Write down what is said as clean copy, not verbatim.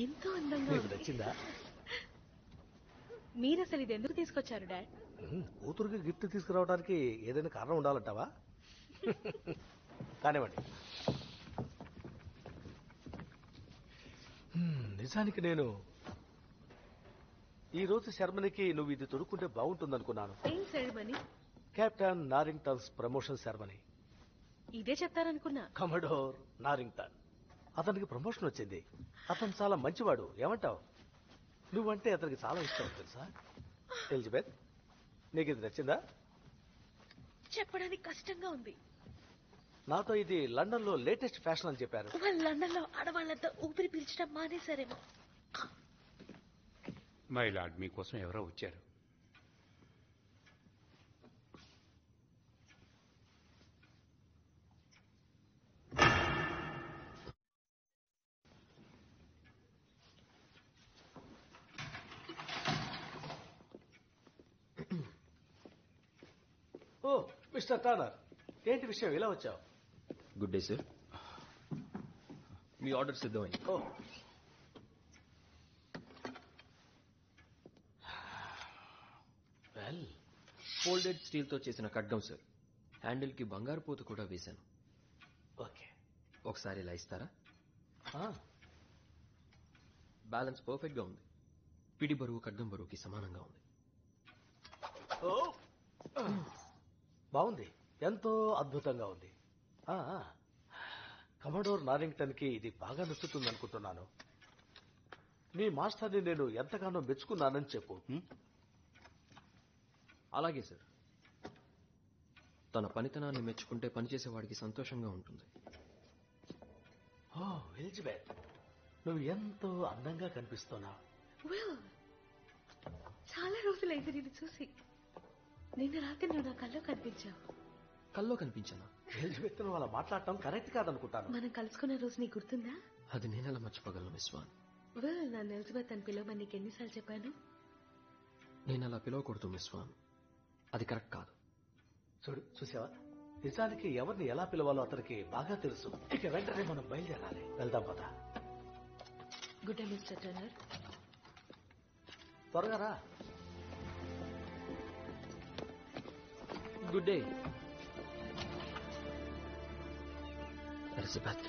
ఎంతో అందంగా నీకు ఉంది. నచ్చిందా? మీరు అసలు ఇది ఎందుకు తీసుకొచ్చారు డాడ్? కూతురికి గిఫ్ట్ తీసుకురావడానికి ఏదైనా కారణం ఉండాలంటావా? కానివ్వండి. నిజానికి నేను ఈ రోజు సెరమనీకి నువ్వు ఇది తొడుక్కుంటే బాగుంటుందనుకున్నాను. ఏం ceremony? Captain Norrington's promotion ceremony. ఇదే చెప్తారనుకున్నా. కమడోర్ నారింగ్టన్, అతనికి ప్రమోషన్ వచ్చింది. అతను చాలా మంచివాడు. ఏమంటావు? నువ్వంటే అతనికి చాలా ఇష్టం తెలుసా? ఎలిజబెత్, నీకు ఇది నచ్చిందా? చెప్పడానికి కష్టంగా ఉంది. నాతో ఇది లండన్ లో లేటెస్ట్ ఫ్యాషన్ అని చెప్పారు. వాళ్ళు లండన్ లో ఆడవాళ్లంతా ఊపిరి పీల్చడం మానేశారేమో. మై లార్డ్, మీకోసం ఎవరో వచ్చారు. ఓ మిస్టర్ టర్నర్, ఏంటి విషయం ఇలా వచ్చావు? గుడ్ డే సార్, మీ ఆర్డర్ సిద్ధమైంది. ఓ వెల్, ఫోల్డెడ్ స్టీల్తో చేసిన ఖడ్గం సార్. హ్యాండిల్కి బంగారు పూత కూడా వేశాను. ఓకే. ఒకసారి ఇలా ఇస్తారా? బ్యాలెన్స్ పర్ఫెక్ట్గా ఉంది. పిడి బరువు ఖడ్గం బరువుకి సమానంగా ఉంది. ఓ బాగుంది, ఎంతో అద్భుతంగా ఉంది. కమడోర్ నారింగ్టన్ కి ఇది బాగా నచ్చుతుంది అనుకుంటున్నాను. నీ మాస్టర్ని నేను ఎంతగానో మెచ్చుకున్నానని చెప్పు. అలాగే సార్. తన పనితనాన్ని మెచ్చుకుంటే పనిచేసేవాడికి సంతోషంగా ఉంటుంది. ఓ ఎలిజబెత్, నువ్వు ఎంతో అందంగా కనిపిస్తున్నావు. చాలా రోజులైంది నేను చూసి. నిన్న రాత్రి నువ్వు నా కల్లో కనిపించావు. కల్లో కనిపించానా? ఎలిజబెత్ నువ్వు అలా మాట్లాడటం కరెక్ట్ కాదనుకుంటాను. మనం కలుసుకున్న రోజు నీకు గుర్తుందా? అది నేనెలా మర్చిపోగలను విశ్వాన్? నన్ను ఎలిజబెత్ అని పిలవమని నీకు ఎన్నిసార్లు చెప్పాను? నేను అలా పిలవకూడదు విశ్వాన్, అది కరెక్ట్ కాదు. చూసావా, నిజానికి ఎవరిని ఎలా పిలవాలో అతనికి బాగా తెలుసు. ఇక వెంటనే మనం బయలుదేరాలి. వెళ్దాం పద. Good day mister Turner. త్వరగా రా. Good day Elizabeth.